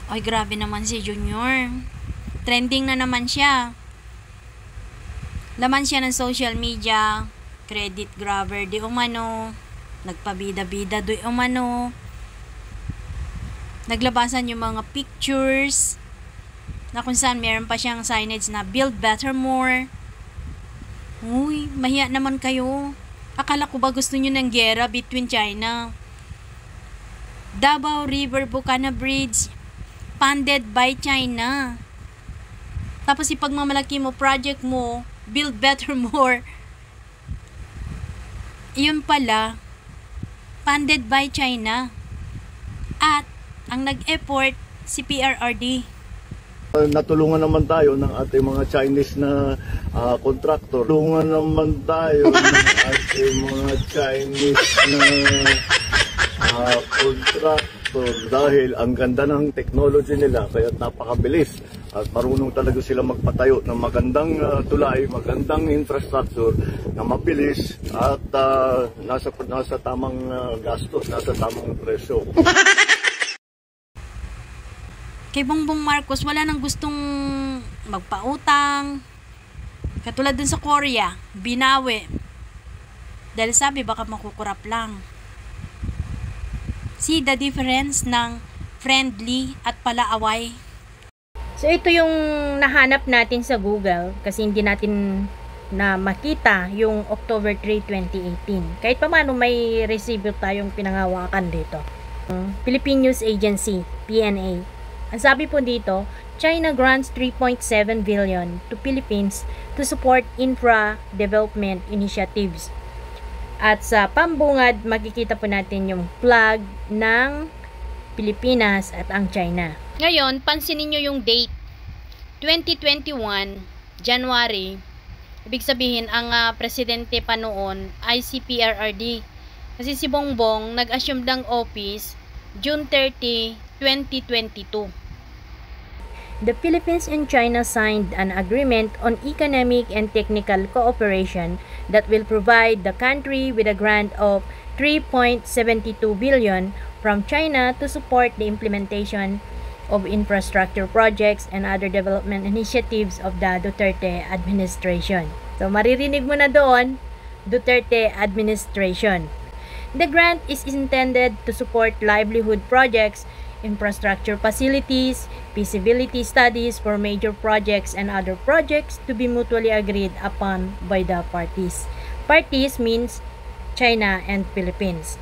Ay, grabe naman si Junior. Trending na naman siya. Laman siya ng social media, credit grabber di umano, nagpabida-bida di umano, naglabasan yung mga pictures, na kung saan meron pa siyang signage na build better more. Uy, mahiya naman kayo. Akala ko ba gusto nyo ng gera between China? Davao River Bukana Bridge, funded by China. Tapos ipagmamalaki mo, project mo, build better more. Yun pala, funded by China. At ang nag-effort, si PRRD. Natulungan naman tayo ng ating mga Chinese na contractor. Tulungan naman tayo ng ating mga Chinese na contractor dahil ang ganda ng technology nila kaya napakabilis at marunong talaga sila magpatayo ng magandang tulay, magandang infrastructure na mabilis at nasa tamang gastos, nasa tamang presyo. Kay Bongbong Marcos, wala nang gustong magpautang. Katulad dun sa Korea, binawi. Dahil sabi, baka makukurap lang. See the difference ng friendly at palaaway. So, ito yung nahanap natin sa Google kasi hindi natin na makita yung October 3, 2018. Kahit pa mano may resibo tayong pinangawakan dito. Philippine News Agency, PNA. Ang sabi po dito, China grants 3.7 billion to Philippines to support infra development initiatives. At sa pambungad, makikita po natin yung flag ng Pilipinas at ang China. Ngayon, pansinin nyo yung date. 2021, January. Ibig sabihin, ang presidente pa noon ay si PRRD. Kasi si Bongbong nag-assume ng office June 30, 2022. The Philippines and China signed an agreement on economic and technical cooperation that will provide the country with a grant of 3.72 billion from China to support the implementation of infrastructure projects and other development initiatives of the Duterte administration. So, maririnig mo na doon, Duterte administration. The grant is intended to support livelihood projects, infrastructure facilities, feasibility studies for major projects and other projects to be mutually agreed upon by the parties. Parties means China and Philippines.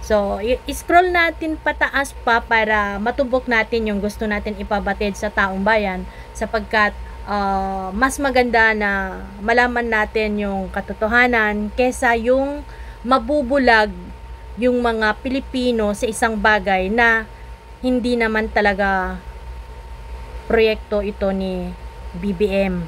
So, i-scroll natin pataas pa para matubok natin yung gusto natin ipabatid sa taong bayan sapagkat mas maganda na malaman natin yung katotohanan kesa yung mabubulag yung mga Pilipino sa isang bagay na hindi naman talaga proyekto ito ni BBM.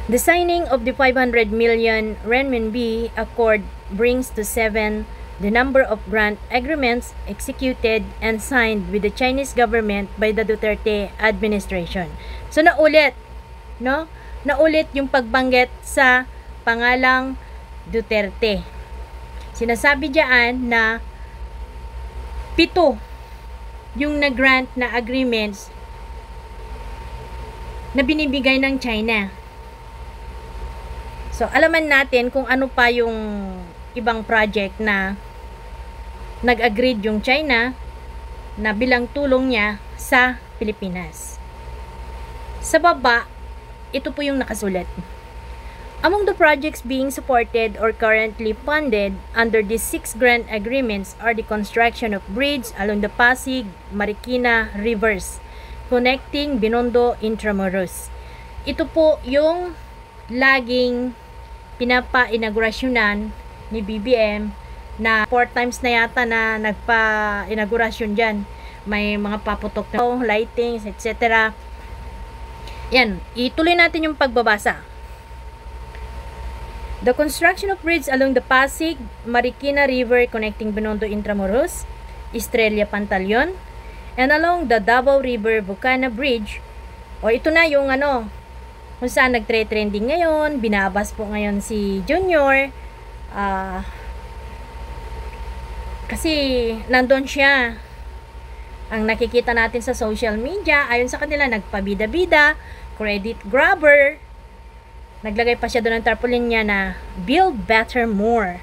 The signing of the 500 million renminbi accord brings to 7 the number of grant agreements executed and signed with the Chinese government by the Duterte administration. So naulit, no? Naulit yung pagbanggit sa pangalang Duterte. Sinasabi diyan na 7 yung na-grant na agreements na binibigay ng China. So, alaman natin kung ano pa yung ibang project na nag-agreed yung China na bilang tulong niya sa Pilipinas. Sa baba, ito po yung nakasulat. Among the projects being supported or currently funded under these 6 grant agreements are the construction of bridge along the Pasig, Marikina rivers connecting Binondo, Intramuros. Ito po yung laging pinapa-inaugurasyonan ni BBM na 4 times na yata na nagpa-inaugurasyon dyan. May mga paputok na lightings, etc. Yan, ituloy natin yung pagbabasa. The construction of bridge along the Pasig, Marikina River connecting Binondo, Intramuros, Estrella, Pantaleon, and along the Davao River Bukana Bridge. O ito na yung kung saan nagtre-trending ngayon, binabas po ngayon si Junior. Kasi nandun siya Ang nakikita natin sa social media, ayon sa kanila, nagpabida-bida, credit grabber. Naglagay pa siya doon ng tarpaulin niya na build better more.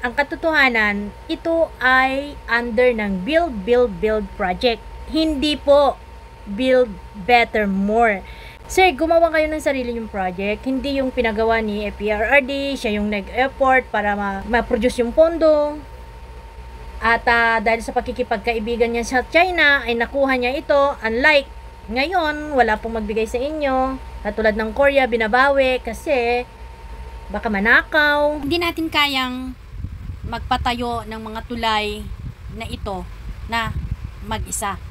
Ang katotohanan, ito ay under ng build project. Hindi po build better more. Sir, gumawa kayo ng sarili yung project, hindi yung pinagawa ni FPRRD, siya yung nag-effort para ma-produce yung pondo. At dahil sa pakikipagkaibigan niya sa China, ay nakuha niya ito. Unlike ngayon, wala pong magbigay sa inyo. Katulad ng Korea, binabawi kasi baka manakaw. Hindi natin kayang magpatayo ng mga tulay na ito na mag-isa.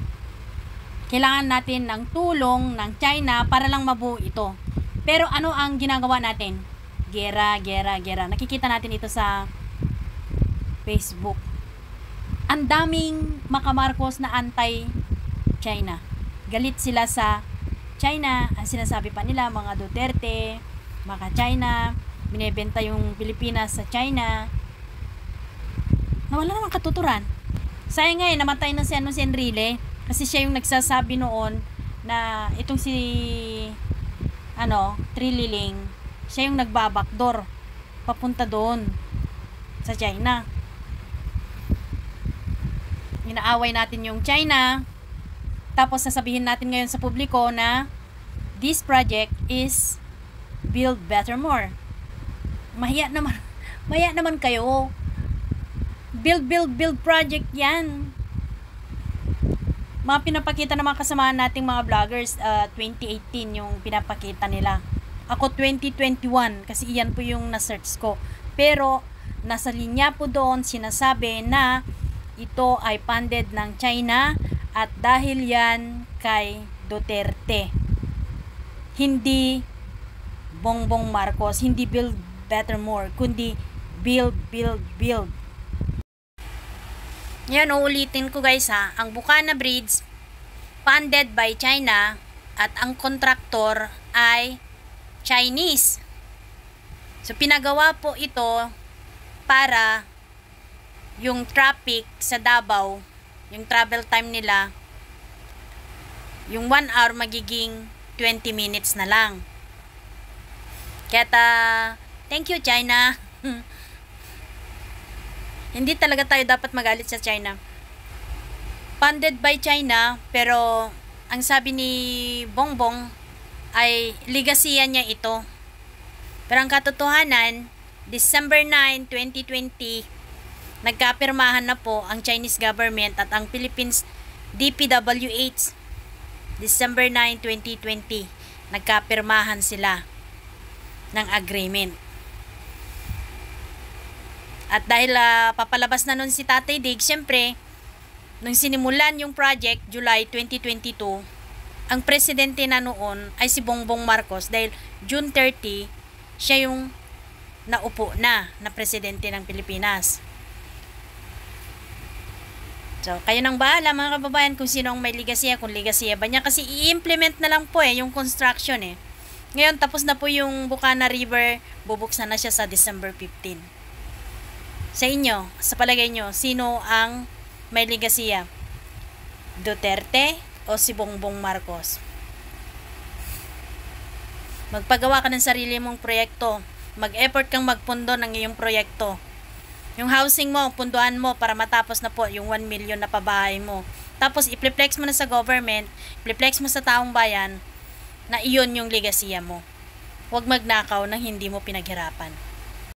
Kailangan natin ng tulong ng China para lang mabuo ito. Pero ano ang ginagawa natin? Gera. Nakikita natin ito sa Facebook. Ang daming makamarkos na anti-China. Galit sila sa China. Ang sinasabi pa nila, mga Duterte, mga China, binebenta yung Pilipinas sa China. Nawala namang katuturan. Sayang nga namatay na si Enrile. Kasi siya yung nagsasabi noon na itong si Trililing, siya yung nagbabakdor papunta doon sa China. Inaaway natin yung China, tapos sasabihin natin ngayon sa publiko na this project is build better more. Mahiya naman kayo. Build project yan. Mga pinapakita ng mga kasamahan nating mga vloggers, 2018 yung pinapakita nila. Ako 2021 kasi iyan po yung na-search ko. Pero nasa linya po doon sinasabi na ito ay funded ng China at dahil yan kay Duterte. Hindi Bongbong Marcos, hindi build better more, kundi build. Yan, uulitin ko guys ha. Ang Bukana Bridge, funded by China at ang kontraktor ay Chinese. So, pinagawa po ito para yung traffic sa Davao, yung travel time nila, yung 1 hour magiging 20 minutes na lang. Kaya thank you China. Hindi talaga tayo dapat magalit sa China. Funded by China, pero ang sabi ni Bongbong ay legacy niya ito. Pero ang katotohanan, December 9, 2020, nagkapirmahan na po ang Chinese government at ang Philippines DPWH. December 9, 2020, nagkapirmahan sila ng agreement. At dahil papalabas na nun si Tatay Dig, syempre, nung sinimulan yung project, July 2022, ang presidente na noon ay si Bongbong Marcos dahil June 30, siya yung naupo na presidente ng Pilipinas. So, kayo nang bahala mga kababayan kung sino ang may ligasiya, kung ligasiya ba niya. Kasi i-implement na lang po yung construction Ngayon, tapos na po yung Bukana River, bubuksan na siya sa December 15. Sa inyo, sa palagay nyo, sino ang may ligasiya? Duterte o si Bongbong Marcos? Magpagawa ka ng sarili mong proyekto. Mag-effort kang magpundo ng iyong proyekto. Yung housing mo, punduan mo para matapos na po yung 1 million na pabahay mo. Tapos, i-flex mo na sa government, i-flex mo sa taong bayan na iyon yung ligasiya mo. Huwag magnakaw nang hindi mo pinaghirapan.